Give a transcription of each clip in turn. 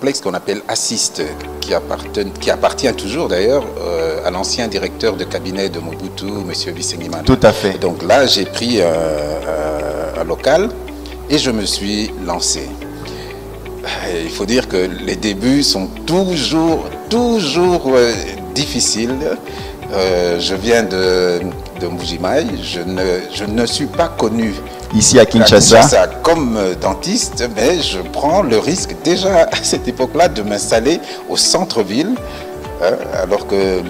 complexe qu'on appelle Assist, qui appartient toujours d'ailleurs à l'ancien directeur de cabinet de Mobutu, M. Lusengiman. Tout à fait. Et donc là, j'ai pris un local et je me suis lancé. Il faut dire que les débuts sont toujours difficiles. Je viens de Mbujimayi, je ne suis pas connu ici à Kinshasa comme dentiste, mais je prends le risque déjà à cette époque-là de m'installer au centre-ville, alors que...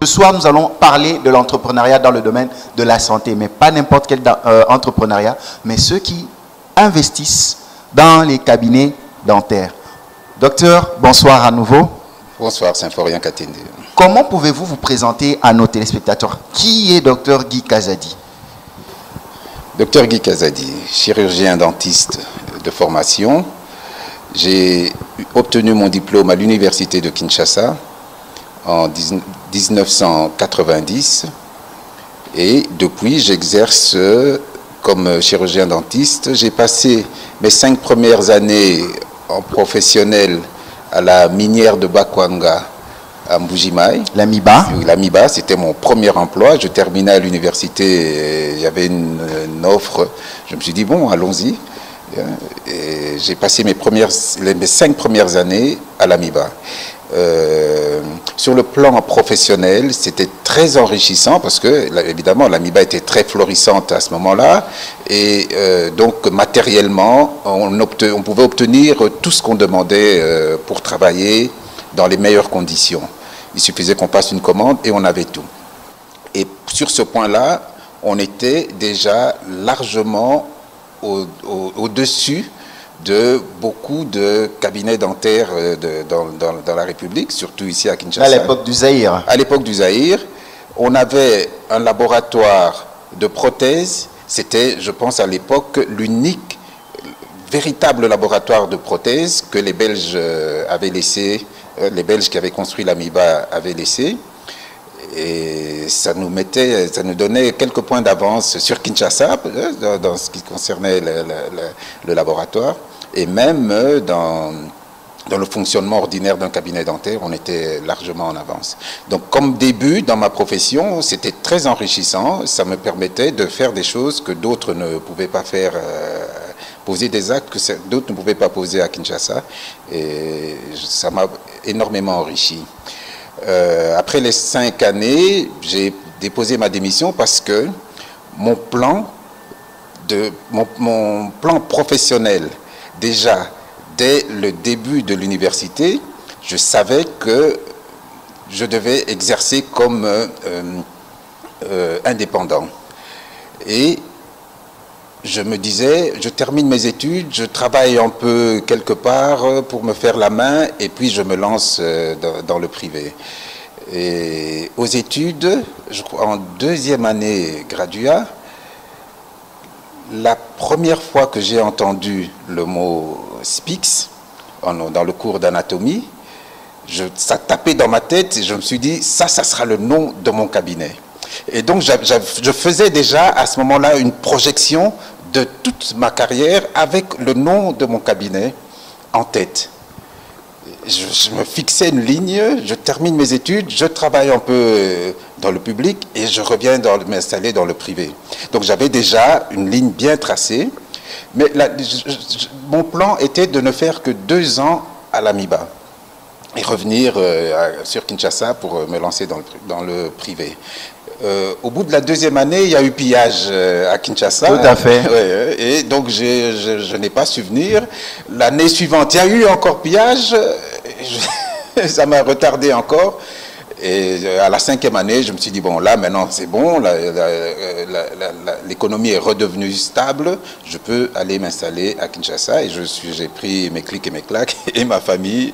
Ce soir, nous allons parler de l'entrepreneuriat dans le domaine de la santé, mais pas n'importe quel entrepreneuriat, mais ceux qui investissent dans les cabinets dentaires. Docteur, bonsoir à nouveau. Bonsoir, Symphorien Katende. Comment pouvez-vous vous présenter à nos téléspectateurs? Qui est Docteur Guy Kazadi? Docteur Guy Kazadi, chirurgien dentiste de formation. J'ai obtenu mon diplôme à l'université de Kinshasa en 1990 et depuis j'exerce comme chirurgien dentiste. J'ai passé mes 5 premières années en professionnel à la minière de Bakwanga à Mbujimayi. La MIBA. La MIBA, c'était mon premier emploi. Je terminais à l'université, il y avait une offre. Je me suis dit, bon, allons-y. J'ai passé mes 5 premières années à la MIBA. Sur le plan professionnel, c'était très enrichissant parce que, évidemment, la MIBA était très florissante à ce moment-là. Et donc, matériellement, on pouvait obtenir tout ce qu'on demandait pour travailler dans les meilleures conditions. Il suffisait qu'on passe une commande et on avait tout. Et sur ce point-là, on était déjà largement au-dessus de beaucoup de cabinets dentaires dans la République, surtout ici à Kinshasa. À l'époque du Zaïre. À l'époque du Zaïre, on avait un laboratoire de prothèses. C'était, je pense, à l'époque, l'unique véritable laboratoire de prothèses que les Belges avaient laissé, les Belges qui avaient construit la MIBA avaient laissé. Et ça nous donnait quelques points d'avance sur Kinshasa dans ce qui concernait le laboratoire. Et même dans le fonctionnement ordinaire d'un cabinet dentaire, on était largement en avance. Donc comme début dans ma profession, c'était très enrichissant. Ça me permettait de faire des choses que d'autres ne pouvaient pas faire, poser des actes que d'autres ne pouvaient pas poser à Kinshasa. Et ça m'a énormément enrichi. Après les 5 années, j'ai déposé ma démission parce que mon plan professionnel, déjà dès le début de l'université, je savais que je devais exercer comme indépendant. Et je me disais, je termine mes études, je travaille un peu quelque part pour me faire la main et puis je me lance dans le privé. Et aux études, je crois en 2e année graduat, la première fois que j'ai entendu le mot SPIX dans le cours d'anatomie, ça tapait dans ma tête et je me suis dit, ça sera le nom de mon cabinet. Et donc je faisais déjà à ce moment-là une projection de toute ma carrière avec le nom de mon cabinet en tête. je me fixais une ligne, je termine mes études, je travaille un peu dans le public et je reviens m'installer dans le privé. Donc j'avais déjà une ligne bien tracée, mais mon plan était de ne faire que 2 ans à l'AMIBA et revenir sur Kinshasa pour me lancer dans le privé. Au bout de la 2e année, il y a eu pillage à Kinshasa. Tout à fait. Ouais, et donc, je n'ai pas su venir. L'année suivante, il y a eu encore pillage. Ça m'a retardé encore. Et à la 5e année, je me suis dit, bon, là, maintenant, c'est bon. L'économie est redevenue stable. Je peux aller m'installer à Kinshasa. Et j'ai pris mes clics et mes claques et ma famille.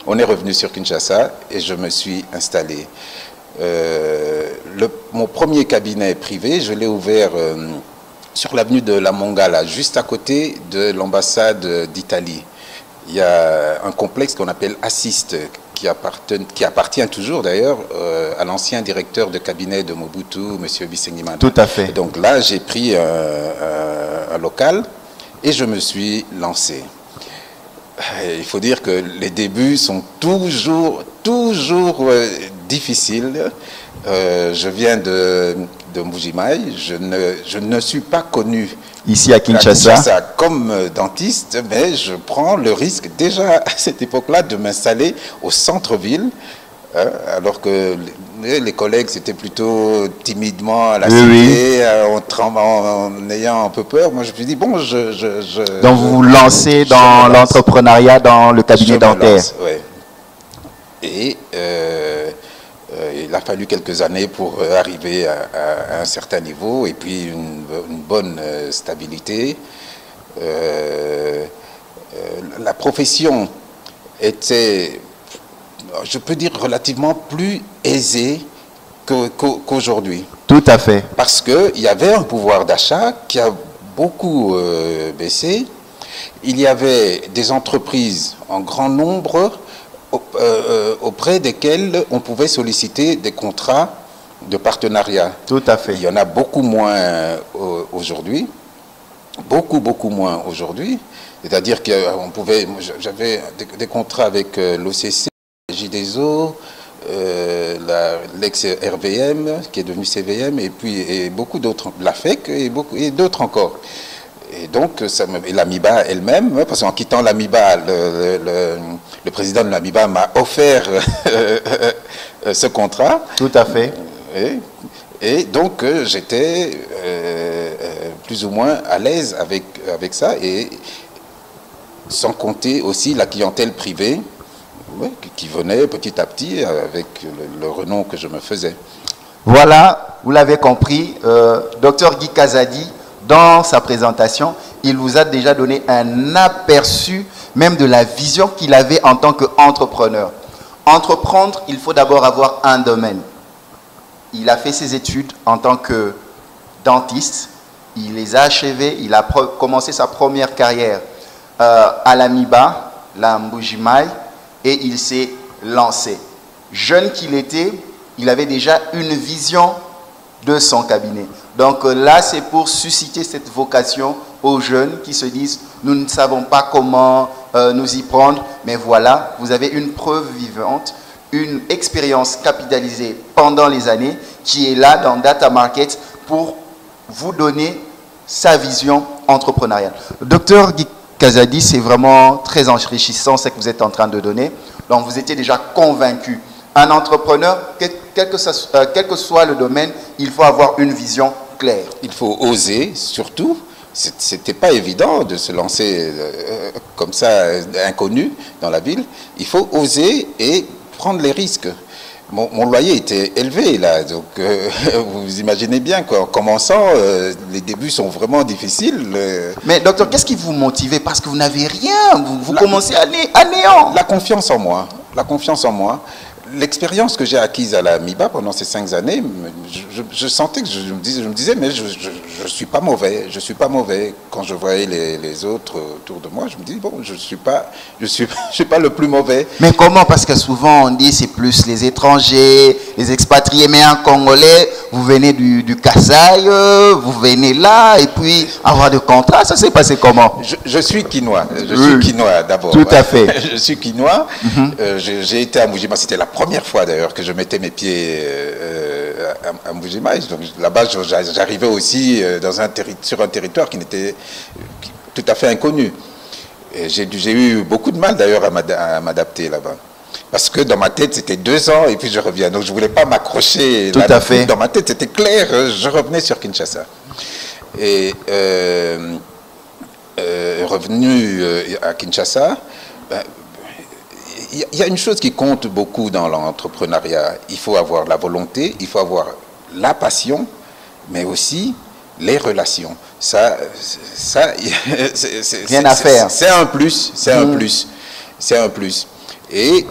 On est revenu sur Kinshasa et je me suis installé. Mon premier cabinet privé, je l'ai ouvert sur l'avenue de la Mongala, juste à côté de l'ambassade d'Italie. Il y a un complexe qu'on appelle Assist, qui appartient toujours d'ailleurs à l'ancien directeur de cabinet de Mobutu, M. Bisengimana. Tout à fait. Donc là, j'ai pris un local et je me suis lancé. Il faut dire que les débuts sont toujours difficiles. Je viens de Mbujimaï, je ne suis pas connu ici à Kinshasa comme dentiste, mais je prends le risque déjà à cette époque-là de m'installer au centre-ville, alors que les collègues c'était plutôt timidement à la cité, en ayant un peu peur. Moi je me suis dit bon, donc vous vous lancez dans l'entrepreneuriat dans le cabinet dentaire. Ouais. Et il a fallu quelques années pour arriver à un certain niveau et puis une bonne stabilité. La profession était, je peux dire, relativement plus aisée qu'aujourd'hui. Tout à fait. Parce qu'il y avait un pouvoir d'achat qui a beaucoup baissé. Il y avait des entreprises en grand nombre auprès desquelles on pouvait solliciter des contrats de partenariat. Tout à fait. Il y en a beaucoup moins aujourd'hui. Beaucoup moins aujourd'hui. C'est-à-dire qu'on pouvait... J'avais des contrats avec l'OCC, JDESO, l'ex-RVM, qui est devenu CVM, et beaucoup d'autres, l'AFEC et d'autres encore. Et donc, l'AMIBA elle-même, parce qu'en quittant l'AMIBA, le président de l'AMIBA m'a offert ce contrat. Tout à fait. Et donc, j'étais plus ou moins à l'aise avec ça, et sans compter aussi la clientèle privée qui venait petit à petit avec le renom que je me faisais. Voilà, vous l'avez compris, Dr Guy Kazadi, dans sa présentation, il vous a déjà donné un aperçu même de la vision qu'il avait en tant qu'entrepreneur. Entreprendre, il faut d'abord avoir un domaine. Il a fait ses études en tant que dentiste, il les a achevées, il a commencé sa première carrière à l'AMIBA, la Mbujimaï, et il s'est lancé. Jeune qu'il était, il avait déjà une vision de son cabinet. Donc là, c'est pour susciter cette vocation aux jeunes qui se disent « nous ne savons pas comment nous y prendre », mais voilà, vous avez une preuve vivante, une expérience capitalisée pendant les années qui est là dans Data Market pour vous donner sa vision entrepreneuriale. Docteur Guy Kazadi, c'est vraiment très enrichissant ce que vous êtes en train de donner. Donc vous étiez déjà convaincu. Un entrepreneur, quel que soit le domaine, il faut avoir une vision claire. Il faut oser, surtout. C'était pas évident de se lancer comme ça, inconnu dans la ville. Il faut oser et prendre les risques. Mon loyer était élevé là, donc vous imaginez bien qu'en commençant, les débuts sont vraiment difficiles. Mais docteur, qu'est-ce qui vous motivait? Parce que vous n'avez rien, vous commencez à néant. La confiance en moi, la confiance en moi. L'expérience que j'ai acquise à la MIBA pendant ces 5 années, je sentais que je me disais, mais je suis pas mauvais, je suis pas mauvais. Quand je voyais les autres autour de moi, je me dis, bon, je suis pas le plus mauvais. Mais comment? Parce que souvent on dit c'est plus les étrangers, les expatriés, mais un Congolais, vous venez du Kasaï, vous venez là, et puis avoir de contrat, ça s'est passé comment? Je suis quinois, suis quinois d'abord. Tout à fait. Je suis quinois, j'ai été à Mujima, c'était la première fois d'ailleurs que je mettais mes pieds à Mujima. Là-bas, j'arrivais aussi sur un territoire qui n'était tout à fait inconnu. J'ai eu beaucoup de mal d'ailleurs à m'adapter là-bas. Parce que dans ma tête, c'était 2 ans et puis je reviens. Donc je ne voulais pas m'accrocher. Tout à fait. Dans ma tête, c'était clair, je revenais sur Kinshasa. Et revenu à Kinshasa, il y a une chose qui compte beaucoup dans l'entrepreneuriat. Il faut avoir la volonté, il faut avoir la passion, mais aussi les relations. Ça rien à faire. C'est un plus, c'est un plus, c'est un plus. Et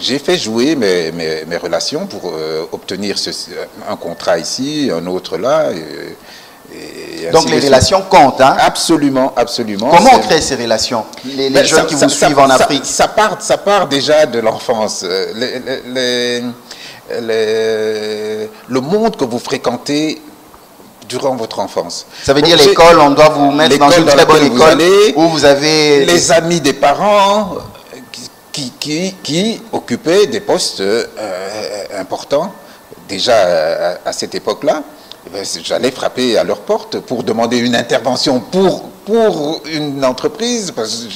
j'ai fait jouer mes relations pour obtenir un contrat ici, un autre là. Donc les relations comptent, hein? Absolument, absolument. Comment on crée ces relations? Les jeunes qui vous suivent en Afrique. Ça part déjà de l'enfance. Le monde que vous fréquentez durant votre enfance. Ça veut dire l'école, on doit vous mettre dans une très bonne école où vous avez... Les amis des parents qui occupaient des postes importants déjà à cette époque-là. J'allais frapper à leur porte pour demander une intervention pour une entreprise, parce que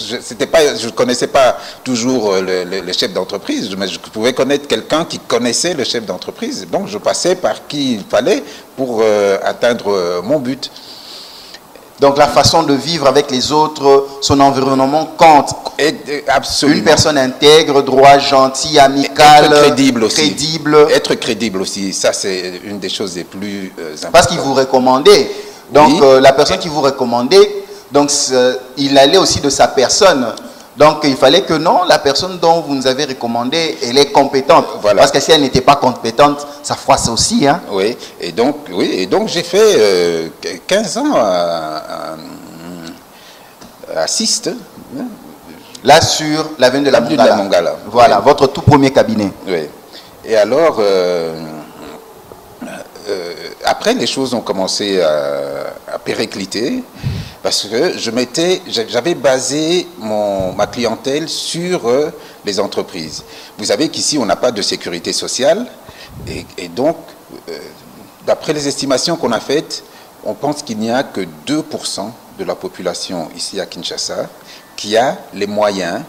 je ne connaissais pas toujours le chef d'entreprise, mais je pouvais connaître quelqu'un qui connaissait le chef d'entreprise. Donc je passais par qui il fallait pour atteindre mon but. Donc la façon de vivre avec les autres, son environnement compte. Absolument. Une personne intègre, droit, gentil, amical, être crédible aussi. Crédible. Être crédible aussi, ça c'est une des choses les plus importantes. Parce qu'il vous recommandait. Donc oui. La personne qui vous recommandait, donc il allait aussi de sa personne. Donc il fallait que non, la personne dont vous nous avez recommandé, elle est compétente. Voilà. Parce que si elle n'était pas compétente, ça froisse aussi. Hein? Oui, et donc j'ai fait 15 ans à Siste. Là sur l'avenue de la Mongala. Voilà, oui. Votre tout premier cabinet. Oui. Et alors, après, les choses ont commencé à péricliter. Parce que j'avais basé ma clientèle sur les entreprises. Vous savez qu'ici, on n'a pas de sécurité sociale. Et donc, d'après les estimations qu'on a faites, on pense qu'il n'y a que 2% de la population ici à Kinshasa qui a les moyens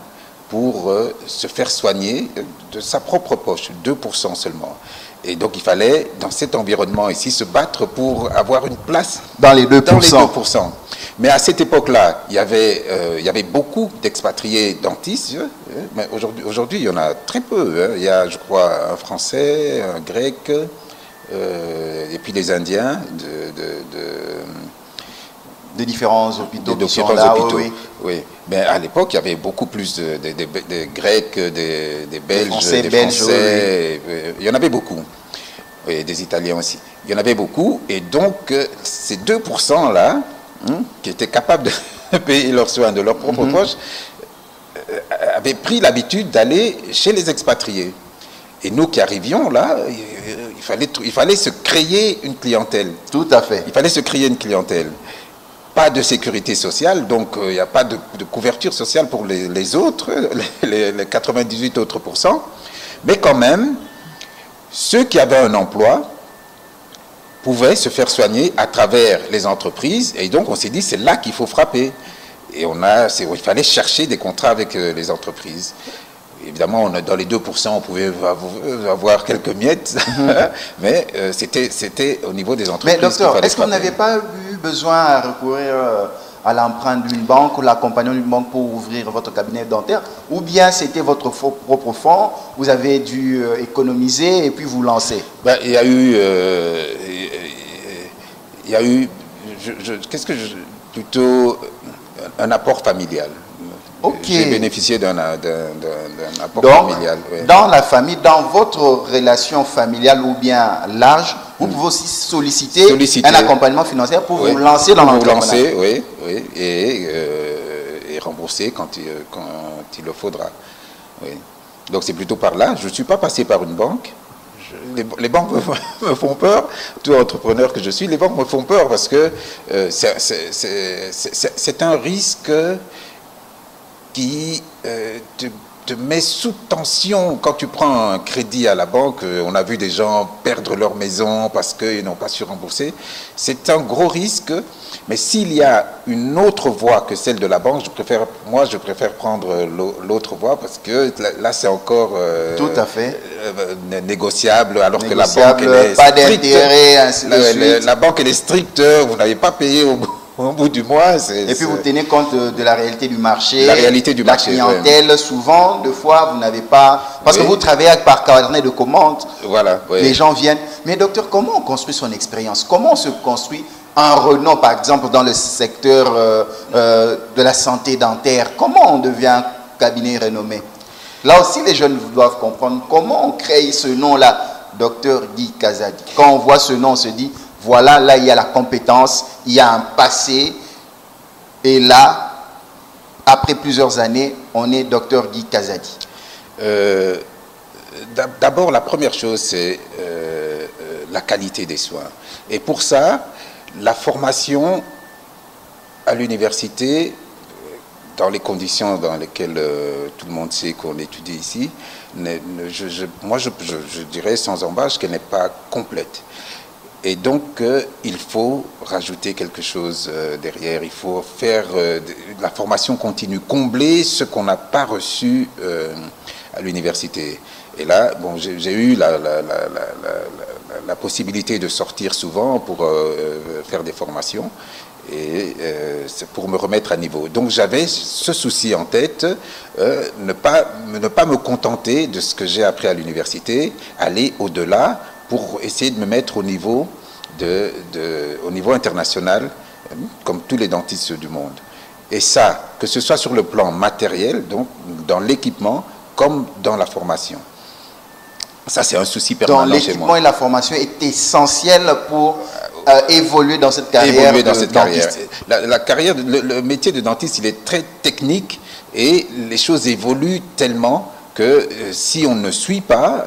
pour se faire soigner de sa propre poche. 2% seulement. Et donc, il fallait, dans cet environnement ici, se battre pour avoir une place dans les 2%. Dans les 2%. Mais à cette époque-là, il y avait beaucoup d'expatriés dentistes. Mais aujourd'hui, il y en a très peu. Il y a, je crois, un Français, un Grec, et puis les Indiens de différents hôpitaux. De différents hôpitaux. Oui. Mais à l'époque, il y avait beaucoup plus de Grecs, des Belges, des Français. Oui. Il y en avait beaucoup. Et des Italiens aussi. Il y en avait beaucoup. Et donc, ces 2%-là, qui étaient capables de payer leurs soins de leur propre poche, avaient pris l'habitude d'aller chez les expatriés. Et nous qui arrivions là, il fallait se créer une clientèle. Tout à fait. Il fallait se créer une clientèle. Pas de sécurité sociale, donc il n'y a pas de couverture sociale pour les autres, les 98 autres %. Mais quand même, ceux qui avaient un emploi pouvaient se faire soigner à travers les entreprises. Et donc on s'est dit, c'est là qu'il faut frapper. Et il fallait chercher des contrats avec les entreprises. Évidemment, dans les 2%, on pouvait avoir quelques miettes, mais c'était au niveau des entreprises. Mais docteur, est-ce que vous n'avez pas eu besoin à recourir à l'emprunt d'une banque ou l'accompagnement d'une banque pour ouvrir votre cabinet dentaire? Ou bien c'était votre propre fonds, vous avez dû économiser et puis vous lancer? Il y a eu plutôt un apport familial. Okay. J'ai bénéficié d'un apport familial. Oui. Dans la famille, dans votre relation familiale ou bien large, vous pouvez aussi solliciter un accompagnement financier pour vous lancer dans l'entrepreneuriat. Oui, et rembourser quand il le faudra. Oui. Donc c'est plutôt par là. Je ne suis pas passé par une banque. Les banques me font peur. Tout entrepreneur que je suis, les banques me font peur parce que c'est un risque qui te met sous tension. Quand tu prends un crédit à la banque, on a vu des gens perdre leur maison parce qu'ils n'ont pas su rembourser. C'est un gros risque, mais s'il y a une autre voie que celle de la banque, je préfère prendre l'autre voie parce que là c'est encore tout à fait négociable, alors que la banque elle est pas stricte. d'intérêt, ainsi de suite. La banque elle est stricte, vous n'avez pas payé au bout du mois. Et puis vous tenez compte de la réalité du marché, la réalité du marché, la clientèle. Ouais. Souvent, deux fois, vous n'avez pas... Parce que vous travaillez par carnet de commande. Voilà. Oui. Les gens viennent. Mais docteur, comment on construit son expérience? Comment on se construit un renom, par exemple, dans le secteur de la santé dentaire? Comment on devient un cabinet renommé? Là aussi, les jeunes doivent comprendre comment on crée ce nom-là, docteur Guy Kazadi. Quand on voit ce nom, on se dit... Voilà, là, il y a la compétence, il y a un passé. Et là, après plusieurs années, on est docteur Guy Kazadi. D'abord, la première chose, c'est la qualité des soins. Et pour ça, la formation à l'université, dans les conditions dans lesquelles tout le monde sait qu'on étudie ici, moi, je dirais sans embâche qu'elle n'est pas complète. Et donc, il faut rajouter quelque chose derrière. Il faut faire la formation continue, combler ce qu'on n'a pas reçu à l'université. Et là, bon, j'ai eu la possibilité de sortir souvent pour faire des formations et c'est pour me remettre à niveau. Donc, j'avais ce souci en tête, ne pas me contenter de ce que j'ai appris à l'université, aller au-delà, pour essayer de me mettre au niveau international, comme tous les dentistes du monde. Et ça, que ce soit sur le plan matériel, donc dans l'équipement, comme dans la formation. Ça, c'est un souci permanent chez moi. Donc l'équipement et la formation est essentiel pour évoluer dans cette carrière. Évoluer dans cette carrière. La carrière, le métier de dentiste, il est très technique et les choses évoluent tellement que si on ne suit pas,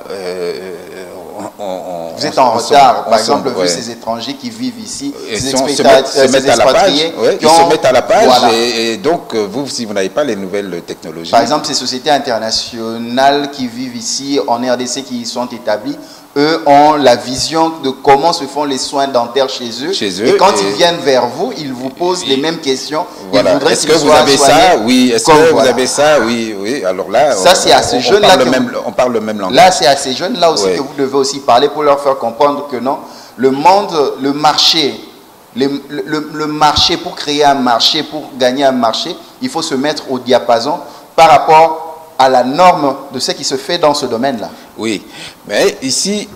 vous êtes en retard. Par exemple, vu ces étrangers qui vivent ici, se mettent à la page, ils se mettent à la page, voilà. Et donc vous, si vous n'avez pas les nouvelles technologies. Par exemple, ces sociétés internationales qui vivent ici en RDC, qui y sont établies, eux ont la vision de comment se font les soins dentaires chez eux. Et quand ils viennent vers vous, ils vous posent les mêmes questions. Voilà. Est-ce que vous avez ça? Oui. Est-ce que vous avez ça? Oui, oui. Alors là, ça, c'est à ces jeunes-là on parle le même langage. Là, c'est à ces jeunes-là aussi que vous devez aussi parler pour leur faire comprendre que non, le monde, le marché, le marché, pour créer un marché, pour gagner un marché, il faut se mettre au diapason par rapport à la norme de ce qui se fait dans ce domaine-là. Oui, mais ici,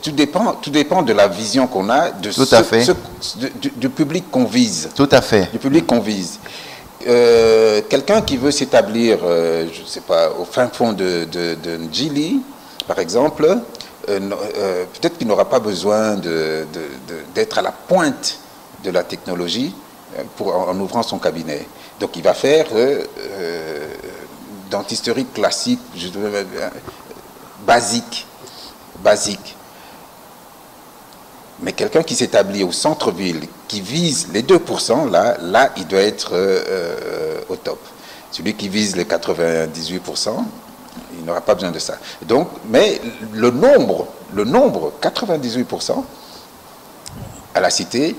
tout dépend de la vision qu'on a, du public qu'on vise. Tout à fait. Du public qu'on vise. Quelqu'un qui veut s'établir, je ne sais pas, au fin fond de Ndjili, par exemple, peut-être qu'il n'aura pas besoin d'être à la pointe de la technologie en ouvrant son cabinet. Donc il va faire dentisterie classique, basique. Mais quelqu'un qui s'établit au centre-ville, qui vise les 2%, là il doit être au top. Celui qui vise les 98%, il n'aura pas besoin de ça. Donc, mais le nombre, 98%, à la cité,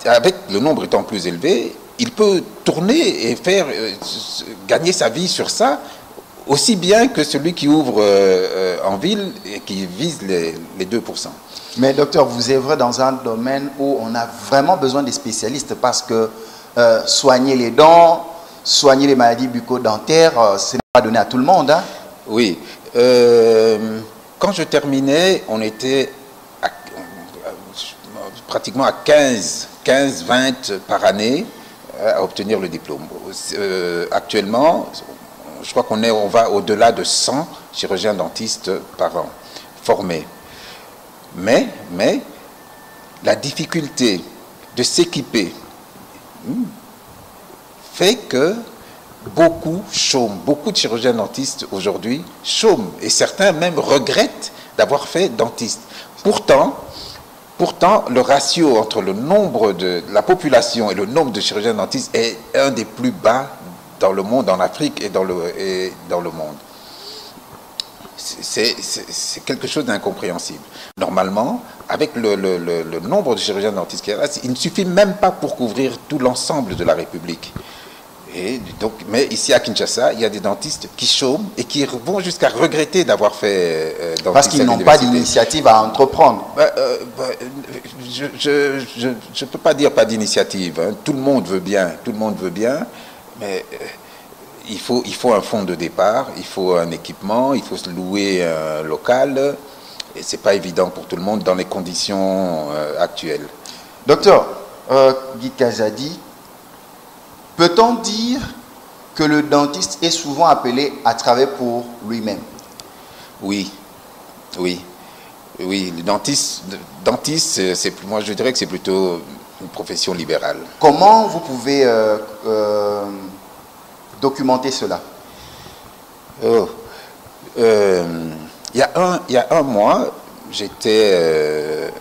avec le nombre étant plus élevé, il peut tourner et faire gagner sa vie sur ça aussi bien que celui qui ouvre en ville et qui vise les 2%. Mais docteur, vous œuvrez dans un domaine où on a vraiment besoin des spécialistes parce que soigner les dents, soigner les maladies bucco-dentaires, ce n'est pas donné à tout le monde. Hein? Oui. Quand je terminais, on était pratiquement à 15-20 par année à obtenir le diplôme. Actuellement, je crois on va au-delà de 100 chirurgiens dentistes par an formés. Mais la difficulté de s'équiper fait que beaucoup chôment. Beaucoup de chirurgiens dentistes aujourd'hui chôment. Et certains même regrettent d'avoir fait dentiste. Pourtant, le ratio entre le nombre de la population et le nombre de chirurgiens dentistes est un des plus bas dans le monde, en Afrique et dans le monde. C'est quelque chose d'incompréhensible. Normalement, avec le nombre de chirurgiens dentistes qu'il y a là, il ne suffit même pas pour couvrir tout l'ensemble de la République. Et donc, mais ici à Kinshasa, il y a des dentistes qui chôment et qui vont jusqu'à regretter d'avoir fait dentiste. Parce qu'ils n'ont pas d'initiative à entreprendre. Je ne peux pas dire pas d'initiative. Hein. Tout le monde veut bien, mais il faut un fonds de départ, il faut un équipement, il faut se louer un local. Et ce n'est pas évident pour tout le monde dans les conditions actuelles. Docteur Guy Kazadi, peut-on dire que le dentiste est souvent appelé à travailler pour lui-même? Oui. Le dentiste, moi je dirais que c'est plutôt une profession libérale. Comment vous pouvez documenter cela? Il y a un mois, j'étais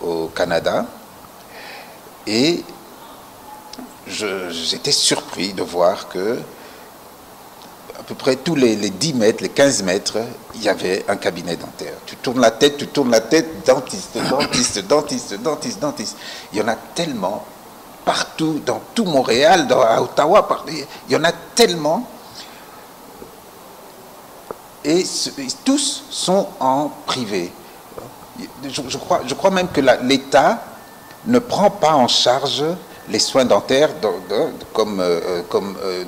au Canada et j'étais surpris de voir que à peu près tous les 10 mètres, les 15 mètres, il y avait un cabinet dentaire. Tu tournes la tête, dentiste. Il y en a tellement, partout, dans tout Montréal, à Ottawa, il y en a tellement. Et tous sont en privé. Je crois même que l'État ne prend pas en charge les soins dentaires,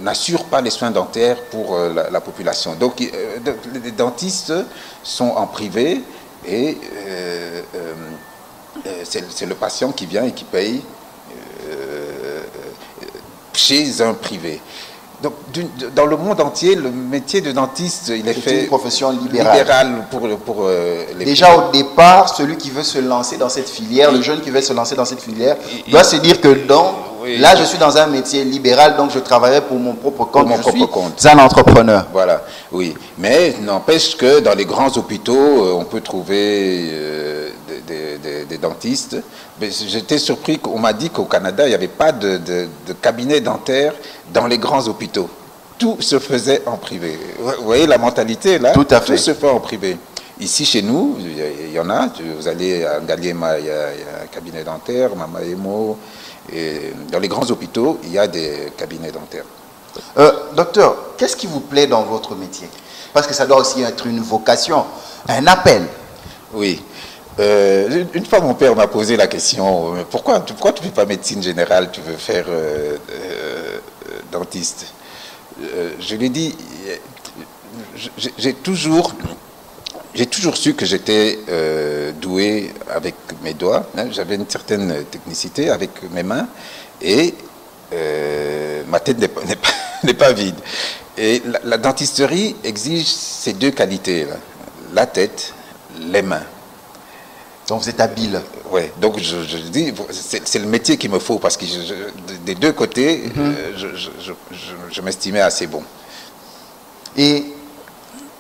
n'assure pas les soins dentaires pour la population. Donc les dentistes sont en privé et c'est le patient qui vient et qui paye chez un privé. Donc, dans le monde entier, le métier de dentiste, il est fait... une profession libérale. Pour les déjà au départ, celui qui veut se lancer dans cette filière, le jeune qui veut se lancer dans cette filière, doit se dire que là, je suis dans un métier libéral, donc je travaillerai pour mon propre compte. Je suis un entrepreneur. Voilà, oui. Mais n'empêche que dans les grands hôpitaux, on peut trouver des dentistes. J'étais surpris qu'on m'a dit qu'au Canada, il n'y avait pas de cabinet dentaire dans les grands hôpitaux. Tout se faisait en privé. Vous voyez la mentalité là? Tout à fait. Tout se fait en privé. Ici, chez nous, il y en a. Vous allez à Ngaliema, il y a un cabinet dentaire, Mamaemo. Et dans les grands hôpitaux, il y a des cabinets dentaires. Docteur, qu'est-ce qui vous plaît dans votre métier? Parce que ça doit aussi être une vocation, un appel. Oui. Une fois, mon père m'a posé la question, pourquoi tu ne fais pas médecine générale, tu veux faire dentiste? Je lui ai dit, j'ai toujours su que j'étais doué avec mes doigts, hein, j'avais une certaine technicité avec mes mains, et ma tête n'est pas vide. Et la dentisterie exige ces deux qualités, là, la tête, les mains. Donc vous êtes habile. Oui, donc je dis, c'est le métier qu'il me faut, parce que des deux côtés, je m'estimais assez bon. Et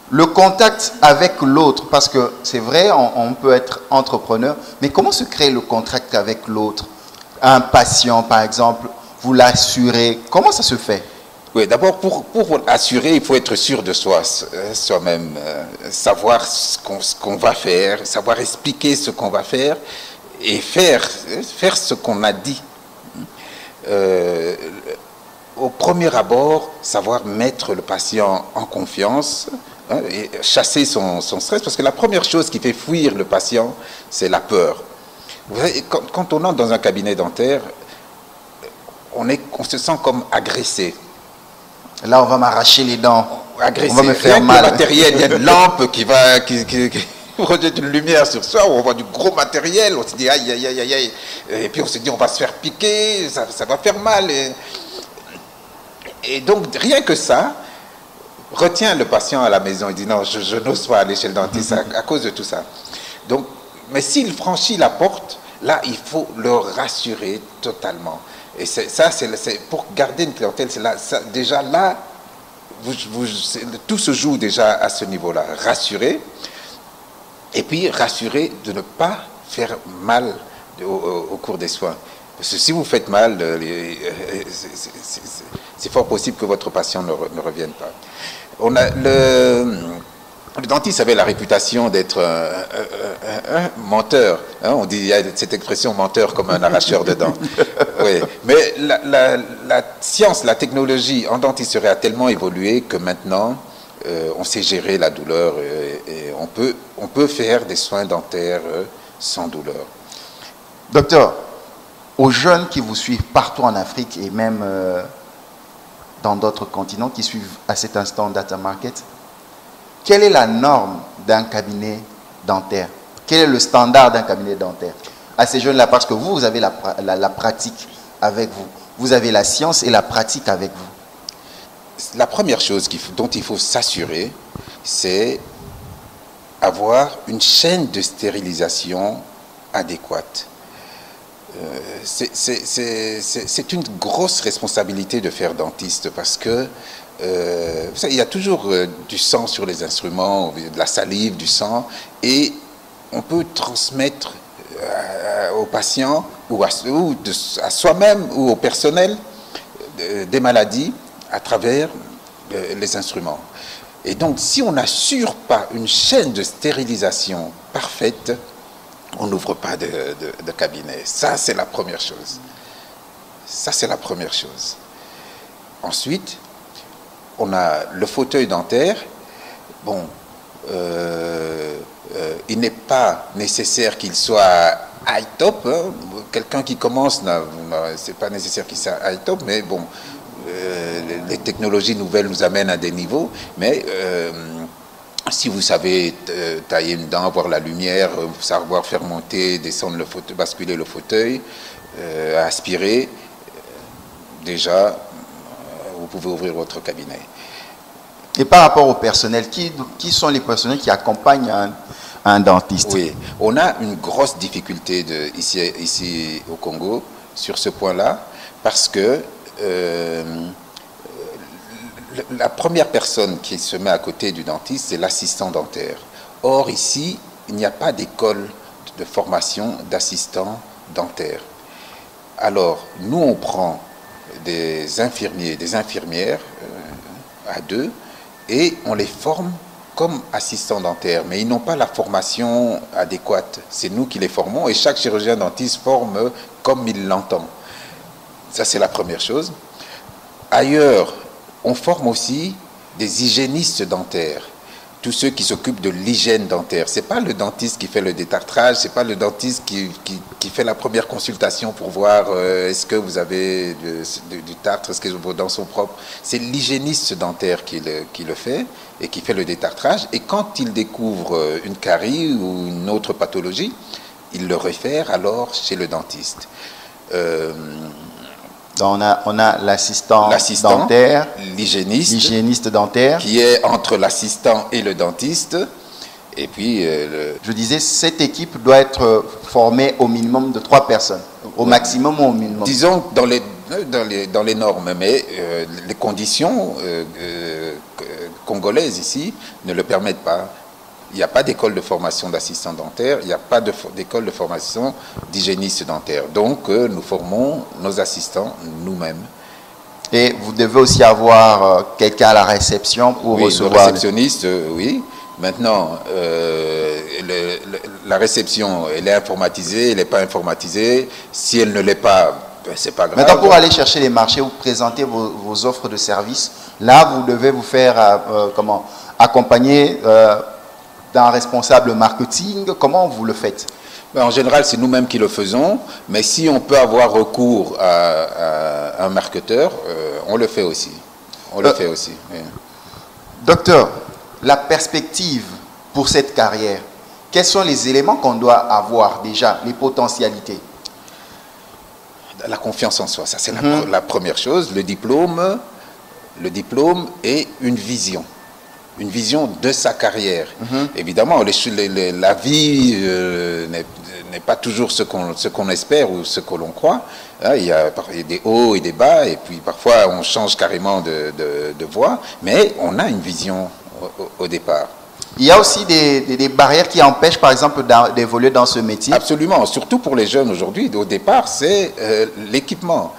le contact avec l'autre, parce que c'est vrai, on peut être entrepreneur, mais comment se crée le contact avec l'autre? Un patient, par exemple, vous l'assurez, comment ça se fait? Oui, d'abord, pour assurer, il faut être sûr de soi-même, savoir ce qu'on va faire, savoir expliquer ce qu'on va faire et faire ce qu'on a dit. Au premier abord, savoir mettre le patient en confiance, hein, et chasser son stress, parce que la première chose qui fait fuir le patient, c'est la peur. Vous savez, quand on entre dans un cabinet dentaire, on se sent comme agressé. Là, on va m'arracher les dents. Agressé. On va me faire mal. Matériel, il y a une lampe qui projette une lumière sur soi, on voit du gros matériel, on se dit aïe, aïe, aïe, aïe, et puis on se dit on va se faire piquer, ça va faire mal. Et donc, rien que ça, retient le patient à la maison. Il dit non, je n'ose pas aller chez le dentiste à cause de tout ça. Donc, mais s'il franchit la porte, là, il faut le rassurer totalement. Et ça, c'est pour garder une clientèle, c'est là, déjà là, tout se joue déjà à ce niveau-là. Rassurer, et puis rassurer de ne pas faire mal au cours des soins. Parce que si vous faites mal, c'est fort possible que votre patient ne revienne pas. Le dentiste avait la réputation d'être un menteur. Hein, on dit, il y a cette expression menteur comme un arracheur de dents. Oui. Mais la science, la technologie en dentisterie a tellement évolué que maintenant, on sait gérer la douleur et on peut faire des soins dentaires sans douleur. Docteur, aux jeunes qui vous suivent partout en Afrique et même dans d'autres continents qui suivent à cet instant Data Market, quelle est la norme d'un cabinet dentaire? Quel est le standard d'un cabinet dentaire? À ces jeunes-là, parce que vous avez la pratique avec vous. Vous avez la science et la pratique avec vous. La première chose dont il faut s'assurer, c'est avoir une chaîne de stérilisation adéquate. C'est une grosse responsabilité de faire dentiste parce que vous savez, il y a toujours du sang sur les instruments, de la salive, du sang, et on peut transmettre aux patients ou à soi-même ou au personnel des maladies à travers les instruments. Et donc, si on n'assure pas une chaîne de stérilisation parfaite, on n'ouvre pas de cabinet. Ça, c'est la première chose. Ça, c'est la première chose. Ensuite, on a le fauteuil dentaire. Bon, il n'est pas nécessaire qu'il soit high-top. Hein. Quelqu'un qui commence, c'est pas nécessaire qu'il soit high-top, mais bon, les technologies nouvelles nous amènent à des niveaux. Mais si vous savez tailler une dent, voir la lumière, savoir faire monter, descendre le fauteuil, basculer le fauteuil, aspirer, déjà, vous pouvez ouvrir votre cabinet. Et par rapport au personnel, qui sont les personnels qui accompagnent un dentiste? Oui, on a une grosse difficulté ici au Congo sur ce point-là, parce que la première personne qui se met à côté du dentiste, c'est l'assistant dentaire. Or, ici, il n'y a pas d'école de formation d'assistant dentaire. Alors, nous, on prend des infirmiers, des infirmières à deux, et on les forme comme assistants dentaires, mais ils n'ont pas la formation adéquate. C'est nous qui les formons, et chaque chirurgien dentiste forme comme il l'entend. Ça, c'est la première chose. Ailleurs, on forme aussi des hygiénistes dentaires, tous ceux qui s'occupent de l'hygiène dentaire. Ce n'est pas le dentiste qui fait le détartrage, ce n'est pas le dentiste qui fait la première consultation pour voir est-ce que vous avez du tartre, est-ce que vos dents sont propres. C'est l'hygiéniste dentaire qui le fait et qui fait le détartrage. Et quand il découvre une carie ou une autre pathologie, il le réfère alors chez le dentiste. Donc on a l'assistant dentaire, l'hygiéniste dentaire, qui est entre l'assistant et le dentiste. Et puis, je disais, cette équipe doit être formée au minimum de 3 personnes, au maximum ou au minimum. Disons dans les normes, mais les conditions congolaises ici ne le permettent pas. Il n'y a pas d'école de formation d'assistant dentaire, il n'y a pas d'école de formation d'hygiéniste dentaire. Donc, nous formons nos assistants nous-mêmes. Et vous devez aussi avoir quelqu'un à la réception pour recevoir... Oui, le réceptionniste, oui. Maintenant, la réception, elle est informatisée, elle n'est pas informatisée. Si elle ne l'est pas, ben, c'est pas grave. Maintenant, pour aller chercher les marchés, vous présentez vos offres de services. Là, vous devez vous faire accompagner d'un responsable marketing. Comment vous le faites? En général, c'est nous-mêmes qui le faisons, mais si on peut avoir recours à un marketeur, on le fait aussi. On le fait aussi. Oui. Docteur, la perspective pour cette carrière, quels sont les éléments qu'on doit avoir déjà, les potentialités? La confiance en soi, ça c'est la première chose. Le diplôme et une vision de sa carrière. Évidemment, la vie n'est pas toujours ce qu'on espère ou ce que l'on croit. Hein, il y a des hauts et des bas, et puis parfois on change carrément de voie, mais on a une vision au départ. Il y a aussi des barrières qui empêchent, par exemple, d'évoluer dans ce métier. Absolument, surtout pour les jeunes aujourd'hui. Au départ, c'est l'équipement.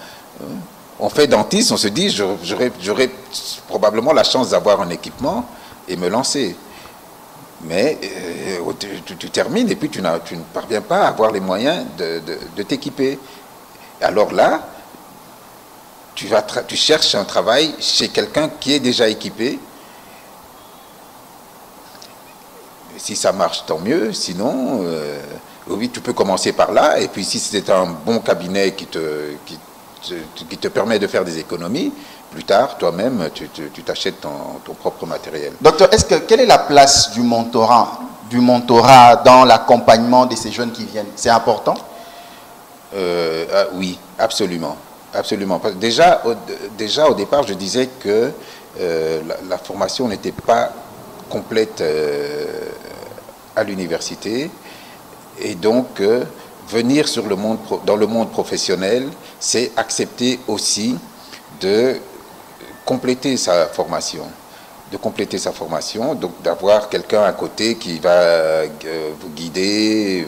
On fait dentiste, on se dit, j'aurai probablement la chance d'avoir un équipement et me lancer. Mais tu termines et puis tu ne parviens pas à avoir les moyens de t'équiper. Alors là, tu cherches un travail chez quelqu'un qui est déjà équipé. Si ça marche, tant mieux. Sinon, oui, tu peux commencer par là. Et puis si c'est un bon cabinet qui te permet de faire des économies, plus tard, toi-même, tu t'achètes ton propre matériel. Docteur, quelle est la place du mentorat dans l'accompagnement de ces jeunes qui viennent? C'est important? Oui, absolument. Absolument. Déjà, au départ, je disais que la formation n'était pas complète à l'université. Et donc, venir dans le monde professionnel, c'est accepter aussi de compléter sa formation. Donc d'avoir quelqu'un à côté qui va vous guider,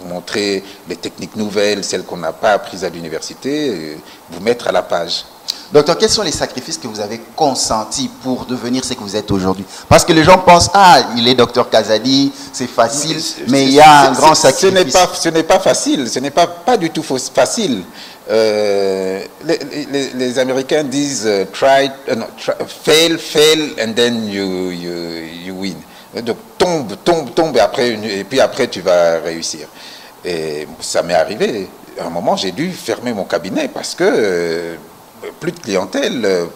vous montrer les techniques nouvelles, celles qu'on n'a pas apprises à l'université, vous mettre à la page. Docteur, quels sont les sacrifices que vous avez consentis pour devenir ce que vous êtes aujourd'hui? Parce que les gens pensent, ah, il est docteur Kazadi, c'est facile, mais il y a un grand sacrifice. Ce n'est pas facile, ce n'est pas du tout facile. Les Américains disent fail, and then you win. Donc tombe, et puis après tu vas réussir. Et ça m'est arrivé. À un moment, j'ai dû fermer mon cabinet parce que plus de clientèle.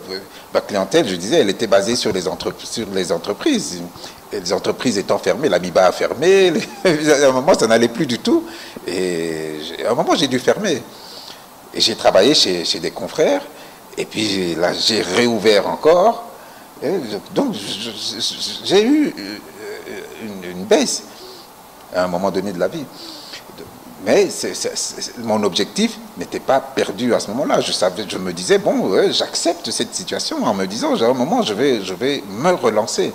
Ma clientèle, je disais, elle était basée sur les entreprises. Et les entreprises étant fermées, l'Amiba a fermé. À un moment, ça n'allait plus du tout. Et à un moment, j'ai dû fermer. Et j'ai travaillé chez des confrères. Et puis là, j'ai réouvert encore. Et donc, j'ai eu une baisse à un moment donné de la vie. Mais mon objectif n'était pas perdu à ce moment-là. Je me disais, bon, j'accepte cette situation en me disant, à un moment, je vais me relancer.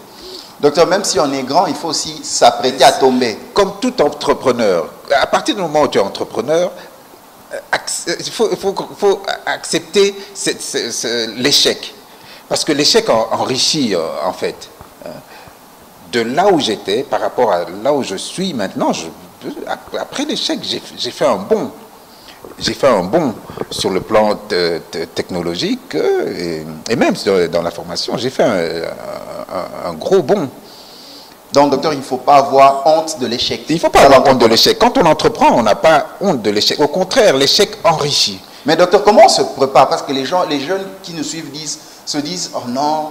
Docteur, même si on est grand, il faut aussi s'apprêter à tomber. Comme tout entrepreneur, à partir du moment où tu es entrepreneur, il faut accepter l'échec. Parce que l'échec enrichit, en fait. De là où j'étais, par rapport à là où je suis maintenant, après l'échec, j'ai fait un bond. J'ai fait un bond sur le plan technologique et même dans la formation. J'ai fait un gros bond. Donc, docteur, il ne faut pas avoir honte de l'échec. Il ne faut pas avoir honte de l'échec. Quand on entreprend, on n'a pas honte de l'échec. Au contraire, l'échec enrichit. Mais docteur, comment on se prépare? Parce que les jeunes qui nous suivent se disent, oh non,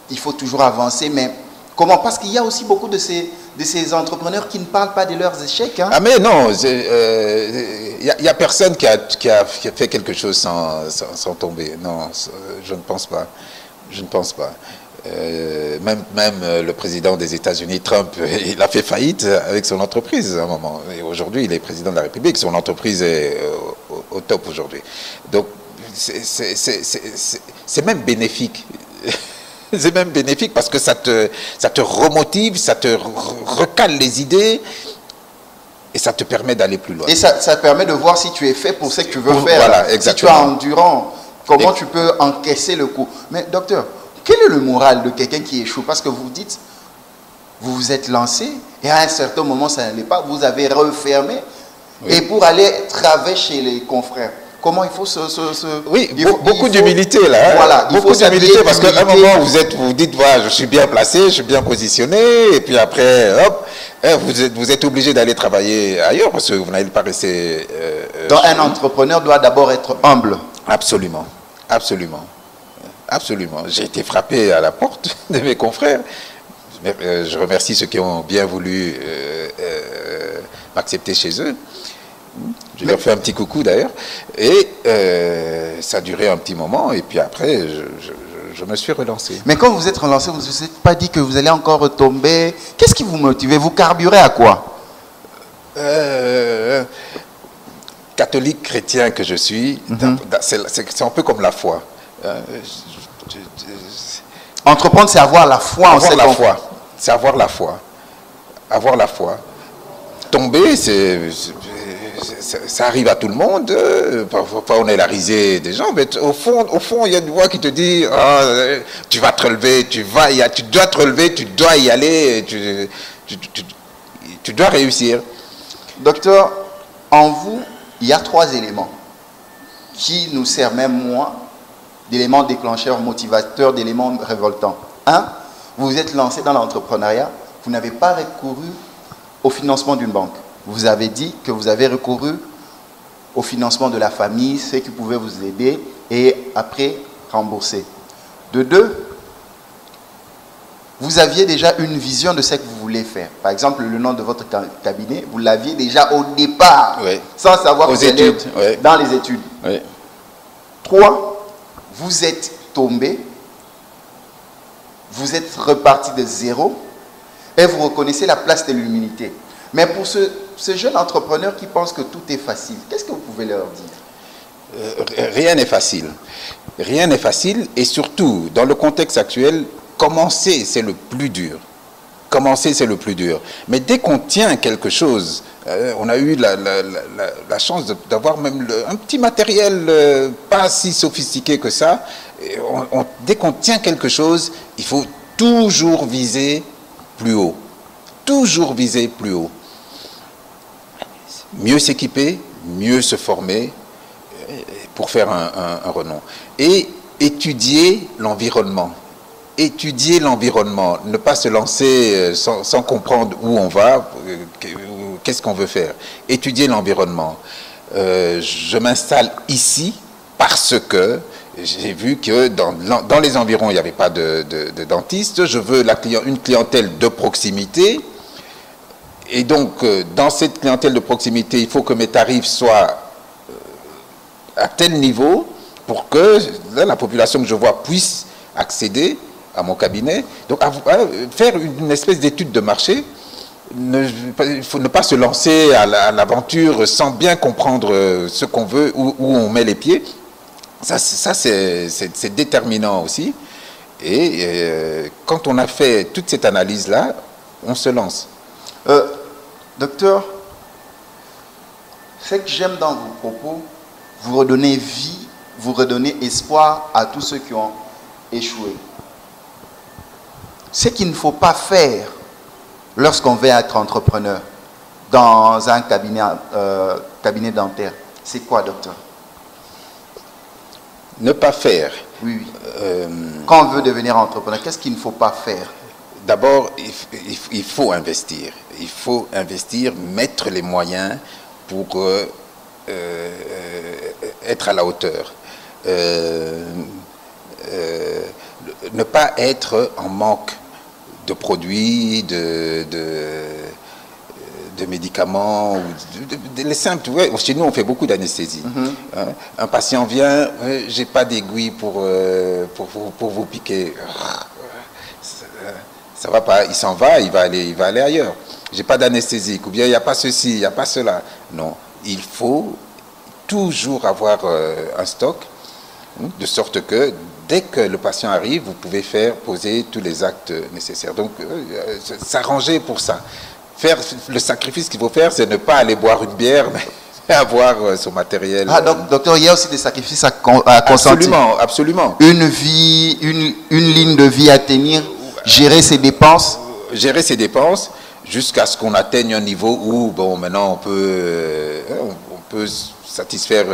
il faut toujours avancer, mais comment? Parce qu'il y a aussi beaucoup de ces entrepreneurs qui ne parlent pas de leurs échecs. Hein. Ah mais non, il n'y a personne qui a fait quelque chose sans tomber. Non, je ne pense pas. Je ne pense pas. Même le président des États-Unis, Trump, il a fait faillite avec son entreprise à un moment. Et aujourd'hui, il est président de la République. Son entreprise est au top aujourd'hui. Donc, c'est même bénéfique. C'est même bénéfique parce que ça te remotive, ça te recale les idées et ça te permet d'aller plus loin. Et ça permet de voir si tu es fait pour ce que tu veux faire. Voilà, exactement. Si tu es endurant, comment tu peux encaisser le coup. Mais docteur, quel est le moral de quelqu'un qui échoue? Parce que vous dites, vous vous êtes lancé et à un certain moment, ça n'allait pas. Vous avez refermé et pour aller travailler chez les confrères. Comment il faut Oui, beaucoup d'humilité là. Hein. Voilà, beaucoup d'humilité parce qu'à un moment vous dites voilà, je suis bien placé, je suis bien positionné et puis après hop, vous êtes obligé d'aller travailler ailleurs parce que vous n'allez pas rester. Donc un entrepreneur doit d'abord être humble. Absolument, absolument, absolument. J'ai été frappé à la porte de mes confrères. Je remercie ceux qui ont bien voulu m'accepter chez eux. Je leur fais un petit coucou d'ailleurs. Et ça a duré un petit moment. Et puis après, je me suis relancé. Mais quand vous êtes relancé, vous ne vous êtes pas dit que vous allez encore retomber? Qu'est-ce qui vous motive? Vous carburez à quoi? Catholique chrétien que je suis, c'est un peu comme la foi. Entreprendre, c'est avoir la foi en cette foi. C'est avoir la foi. Avoir la foi. Tomber, ça arrive à tout le monde. Parfois, on est la risée des gens, mais au fond, il y a une voix qui te dit tu vas te relever, tu dois te relever, tu dois y aller, tu dois réussir. Docteur, en vous, il y a 3 éléments qui nous servent, même moi, d'éléments déclencheurs, motivateurs, d'éléments révoltants. 1, vous vous êtes lancé dans l'entrepreneuriat, vous n'avez pas recouru au financement d'une banque. Vous avez dit que vous avez recouru au financement de la famille, ceux qui pouvaient vous aider, et après rembourser. De 2, vous aviez déjà une vision de ce que vous voulez faire. Par exemple, le nom de votre cabinet, vous l'aviez déjà au départ, oui, sans savoir aux que vous allez études, oui, dans les études. Oui. 3, vous êtes tombé, vous êtes reparti de zéro et vous reconnaissez la place de l'humilité. Mais pour ce jeune entrepreneur qui pense que tout est facile, qu'est-ce que vous pouvez leur dire? Rien n'est facile. Rien n'est facile et surtout, dans le contexte actuel, commencer, c'est le plus dur. Commencer, c'est le plus dur. Mais dès qu'on tient quelque chose, on a eu la chance d'avoir même un petit matériel pas si sophistiqué que ça. Dès qu'on tient quelque chose, il faut toujours viser plus haut. Toujours viser plus haut. Mieux s'équiper, mieux se former pour faire un renom. Et étudier l'environnement. Étudier l'environnement, ne pas se lancer sans comprendre où on va, qu'est-ce qu'on veut faire. Étudier l'environnement. Je m'installe ici parce que j'ai vu que dans les environs, il n'y avait pas de dentiste. Je veux une clientèle de proximité. Et donc, dans cette clientèle de proximité, il faut que mes tarifs soient à tel niveau pour que la population que je vois puisse accéder à mon cabinet. Donc, faire une espèce d'étude de marché, il faut ne pas se lancer à l'aventure sans bien comprendre ce qu'on veut, où on met les pieds. Ça c'est déterminant aussi. Et quand on a fait toute cette analyse-là, on se lance. Docteur, ce que j'aime dans vos propos, vous redonnez vie, vous redonnez espoir à tous ceux qui ont échoué. Ce qu'il ne faut pas faire lorsqu'on veut être entrepreneur dans un cabinet dentaire, c'est quoi, docteur? Ne pas faire. Oui, oui. Quand on veut devenir entrepreneur, qu'est-ce qu'il ne faut pas faire? D'abord, il faut investir. Il faut investir, mettre les moyens pour être à la hauteur. Ne pas être en manque de produits, de médicaments, les simples. Ouais, chez nous, on fait beaucoup d'anesthésie. Hein? Un patient vient, j'ai pas d'aiguille pour vous piquer. Ça va pas, il s'en va, il va aller ailleurs. J'ai pas d'anesthésique, ou bien il n'y a pas ceci, il n'y a pas cela. Non, il faut toujours avoir un stock, de sorte que dès que le patient arrive, vous pouvez poser tous les actes nécessaires. Donc, s'arranger pour ça. Faire le sacrifice qu'il faut faire, c'est ne pas aller boire une bière, mais avoir son matériel. Ah, donc, docteur, il y a aussi des sacrifices à consentir. Absolument, absolument. Une vie, une ligne de vie à tenir, gérer ses dépenses. Gérer ses dépenses jusqu'à ce qu'on atteigne un niveau où, bon, maintenant, on peut satisfaire.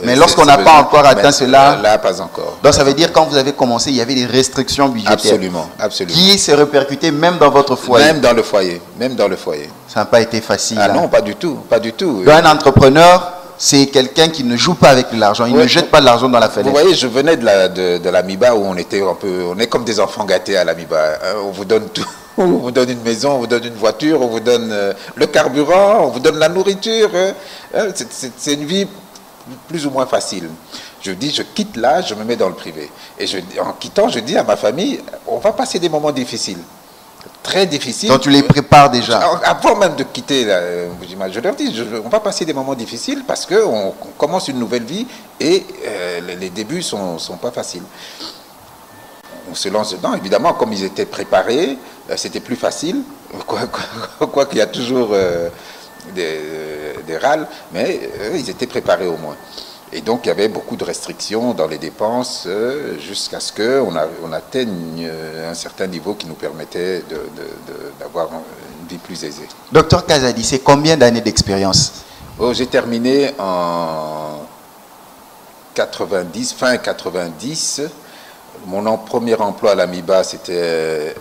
Mais lorsqu'on n'a pas encore atteint cela, là, pas encore. Donc ça veut dire quand vous avez commencé, il y avait des restrictions budgétaires. Absolument, absolument. Qui se répercutaient même dans votre foyer. Même dans le foyer, même dans le foyer. Ça n'a pas été facile. Ah non, pas du tout, pas du tout. Donc un entrepreneur, c'est quelqu'un qui ne joue pas avec l'argent, il ne jette pas de l'argent dans la fenêtre. Vous voyez, je venais de l'Amiba où on est comme des enfants gâtés à l'Amiba. On vous donne tout. On vous donne une maison, on vous donne une voiture, on vous donne le carburant, on vous donne la nourriture. C'est une vie plus ou moins facile. Je dis, je quitte là, je me mets dans le privé. Et en quittant, je dis à ma famille, on va passer des moments difficiles. très difficiles. Donc tu les prépares déjà. Avant même de quitter, je leur dis, on va passer des moments difficiles parce qu'on commence une nouvelle vie et les débuts sont pas faciles. On se lance dedans, évidemment, comme ils étaient préparés, c'était plus facile, quoi qu'il y a toujours des râles, mais ils étaient préparés au moins. Et donc il y avait beaucoup de restrictions dans les dépenses jusqu'à ce qu'on atteigne un certain niveau qui nous permettait d'avoir une vie plus aisée. Docteur Kazadi, c'est combien d'années d'expérience? J'ai terminé en 90, fin 90. Mon premier emploi à l'AMIBA, c'était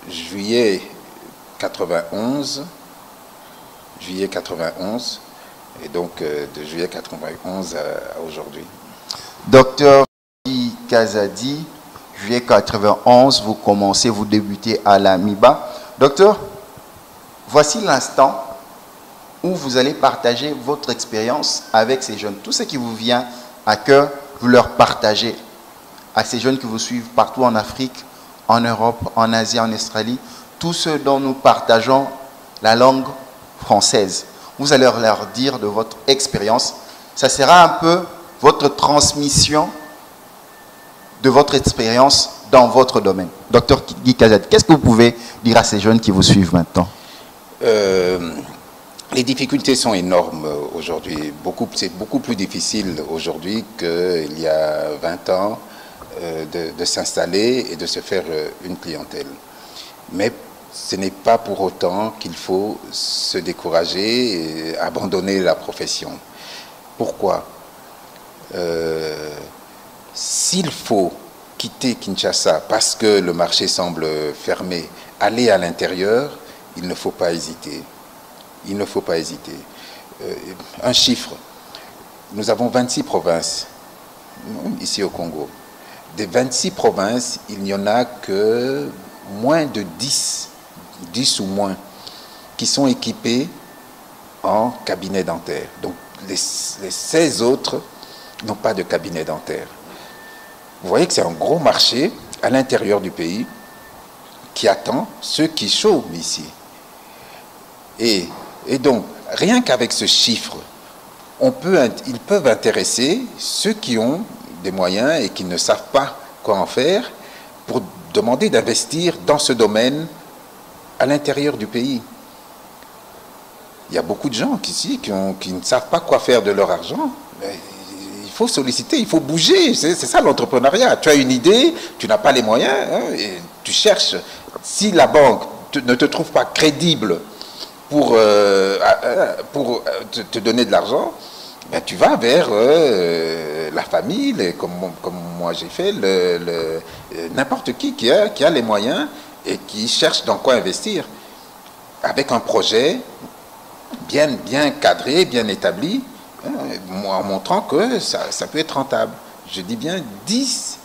juillet 91. Juillet 91. Et donc, de juillet 91 à aujourd'hui. Docteur Kazadi, juillet 91, vous commencez, vous débutez à l'AMIBA. Docteur, voici l'instant où vous allez partager votre expérience avec ces jeunes. Tout ce qui vous vient à cœur, vous leur partagez à ces jeunes qui vous suivent partout en Afrique, en Europe, en Asie, en Australie, tous ceux dont nous partageons la langue française. Vous allez leur dire de votre expérience. Ça sera un peu votre transmission de votre expérience dans votre domaine. Docteur Guy Kazadi, qu'est-ce que vous pouvez dire à ces jeunes qui vous suivent maintenant? Les difficultés sont énormes aujourd'hui. C'est beaucoup plus difficile aujourd'hui qu'il y a 20 ans de s'installer et de se faire une clientèle. Mais ce n'est pas pour autant qu'il faut se décourager et abandonner la profession. Pourquoi? S'il faut quitter Kinshasa parce que le marché semble fermé, aller à l'intérieur, il ne faut pas hésiter. Il ne faut pas hésiter. Un chiffre, nous avons 26 provinces ici au Congo. Des 26 provinces, il n'y en a que moins de 10 ou moins, qui sont équipés en cabinet dentaire. Donc les 16 autres n'ont pas de cabinet dentaire. Vous voyez que c'est un gros marché à l'intérieur du pays qui attend ceux qui chôment ici. Et donc, rien qu'avec ce chiffre, ils peuvent intéresser ceux qui ont des moyens et qui ne savent pas quoi en faire pour demander d'investir dans ce domaine à l'intérieur du pays. Il y a beaucoup de gens ici qui ne savent pas quoi faire de leur argent. Il faut solliciter, il faut bouger. C'est ça l'entrepreneuriat. Tu as une idée, tu n'as pas les moyens, et tu cherches. Si la banque ne te trouve pas crédible pour te donner de l'argent, ben tu vas vers la famille, comme moi j'ai fait, n'importe qui a les moyens et qui cherche dans quoi investir, avec un projet bien cadré, bien établi, en montrant que ça peut être rentable. Je dis bien 10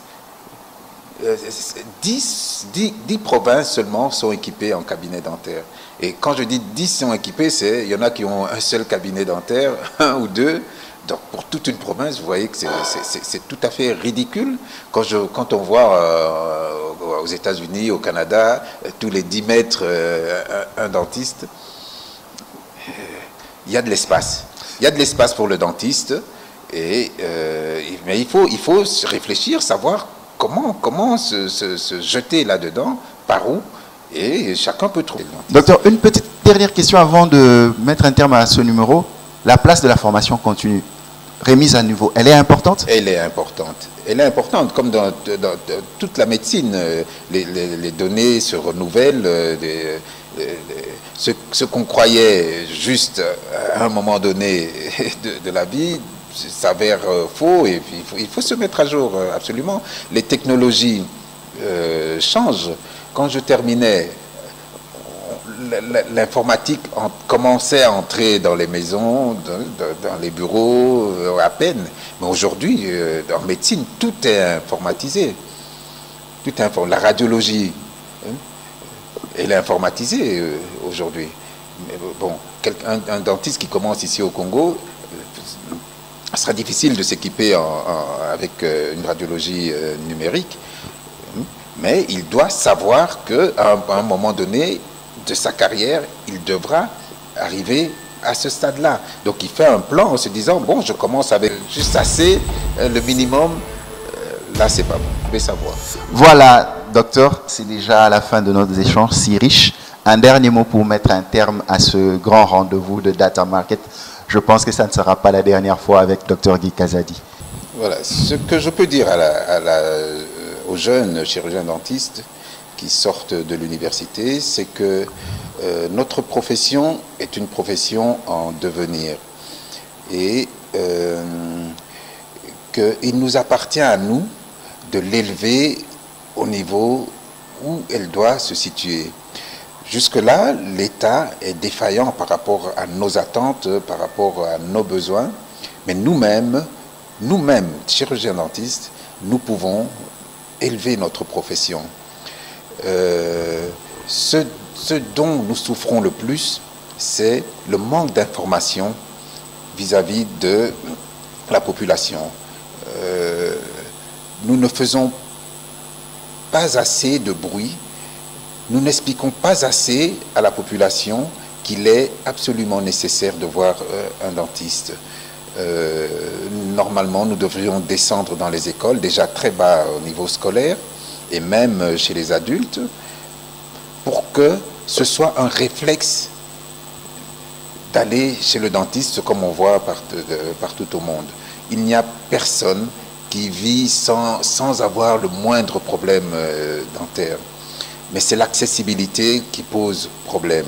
provinces seulement sont équipées en cabinet dentaire. Et quand je dis 10 sont équipés, il y en a qui ont un seul cabinet dentaire, un ou deux. Donc pour toute une province, vous voyez que c'est tout à fait ridicule. Quand on voit aux États-Unis, au Canada, tous les 10 mètres, un dentiste, il y a de l'espace. Il y a de l'espace pour le dentiste, mais il faut se réfléchir, savoir comment se jeter là-dedans, par où, et chacun peut trouver. Docteur, une petite dernière question avant de mettre un terme à ce numéro. La place de la formation continue, remise à niveau, elle est importante? Elle est importante. Elle est importante, comme dans toute la médecine. Les données se renouvellent. Ce qu'on croyait juste à un moment donné de la vie s'avère faux, et puis il faut se mettre à jour absolument. Les technologies changent. Quand je terminais, l'informatique commençait à entrer dans les maisons, dans les bureaux, à peine. Mais aujourd'hui, en médecine, tout est informatisé. La radiologie, elle est informatisée aujourd'hui. Bon, un dentiste qui commence ici au Congo, ce sera difficile de s'équiper avec une radiologie numérique. Mais il doit savoir qu'à un moment donné de sa carrière, il devra arriver à ce stade-là. Donc il fait un plan en se disant, bon, je commence avec juste assez, le minimum, là c'est pas bon, vous devez savoir. Voilà, docteur, c'est déjà à la fin de notre échange si riche. Un dernier mot pour mettre un terme à ce grand rendez-vous de Data Market. Je pense que ça ne sera pas la dernière fois avec Dr Guy Kazadi. Voilà, ce que je peux dire aux jeunes chirurgiens dentistes qui sortent de l'université, c'est que notre profession est une profession en devenir et qu'il nous appartient à nous de l'élever au niveau où elle doit se situer. Jusque-là, l'État est défaillant par rapport à nos attentes, par rapport à nos besoins, mais nous-mêmes, chirurgiens dentistes, nous pouvons élever notre profession. Ce dont nous souffrons le plus, c'est le manque d'information vis-à-vis de la population. Nous ne faisons pas assez de bruit, nous n'expliquons pas assez à la population qu'il est absolument nécessaire de voir un dentiste. Normalement, nous devrions descendre dans les écoles, déjà très bas au niveau scolaire, et même chez les adultes, pour que ce soit un réflexe d'aller chez le dentiste, comme on voit partout au monde. Il n'y a personne qui vit sans avoir le moindre problème dentaire. Mais c'est l'accessibilité qui pose problème.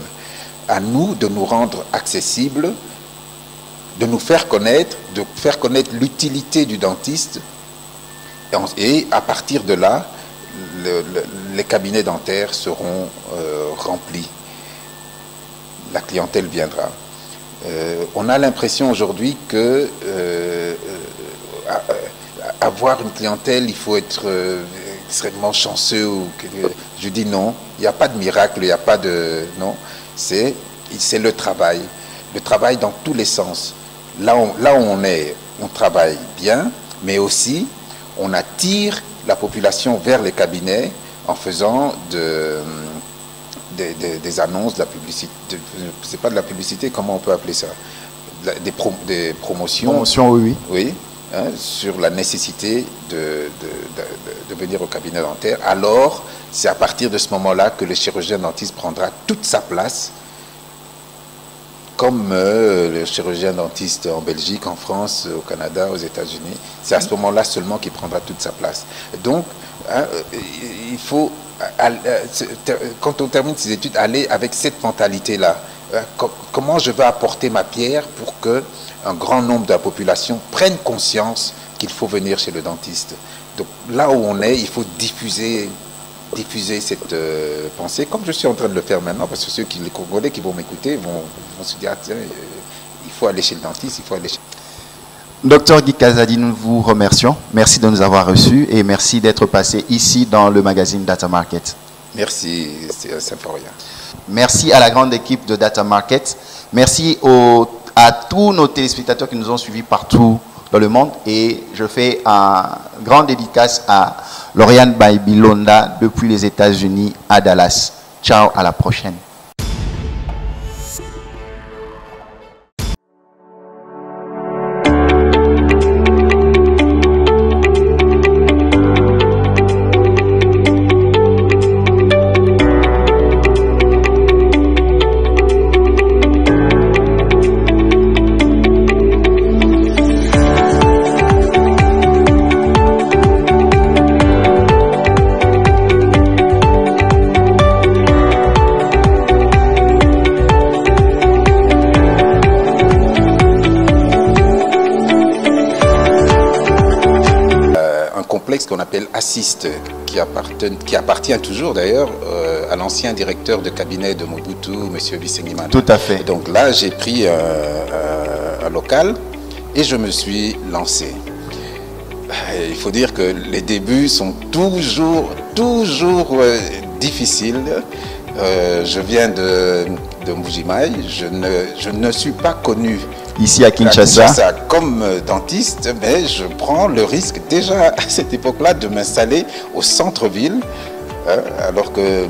À nous de nous rendre accessibles, de nous faire connaître, l'utilité du dentiste, et à partir de là, les cabinets dentaires seront remplis. La clientèle viendra. On a l'impression aujourd'hui que avoir une clientèle, il faut être extrêmement chanceux. Je dis non, il n'y a pas de miracle, il n'y a pas de... Non, c'est le travail. Le travail dans tous les sens. Là où on est, on travaille bien, mais aussi on attire la population vers les cabinets en faisant des annonces, de la publicité, c'est pas de la publicité, comment on peut appeler ça, des promotions. Promotion, oui. Oui, hein, sur la nécessité de venir au cabinet dentaire. Alors, c'est à partir de ce moment-là que le chirurgien dentiste prendra toute sa place, comme le chirurgien dentiste en Belgique, en France, au Canada, aux États-Unis. C'est à ce moment-là seulement qu'il prendra toute sa place. Donc, hein, il faut, quand on termine ses études, aller avec cette mentalité-là. Comment je vais apporter ma pierre pour qu'un grand nombre de la population prenne conscience qu'il faut venir chez le dentiste. Donc là où on est, il faut diffuser cette pensée, comme je suis en train de le faire maintenant, parce que les Congolais qui vont m'écouter vont se dire, ah, tiens, il faut aller chez le dentiste, il faut aller chez... Docteur Guy Kazadi, nous vous remercions. Merci de nous avoir reçus et merci d'être passé ici dans le magazine Data Market. Merci, c'est Symphorien. Merci à la grande équipe de Data Market. Merci à tous nos téléspectateurs qui nous ont suivis partout dans le monde. Et je fais un grand dédicace à Lauriane Baibilonda depuis les États-Unis à Dallas. Ciao, à la prochaine. Qu'on appelle Assist, qui appartient toujours d'ailleurs à l'ancien directeur de cabinet de Mobutu, M. Bisengimana. Tout à fait. Donc là, j'ai pris un local et je me suis lancé. Il faut dire que les débuts sont toujours difficiles. Je viens de Mbujimayi, je ne suis pas connu ici à Kinshasa comme dentiste, mais je prends le risque déjà à cette époque-là de m'installer au centre-ville hein, alors que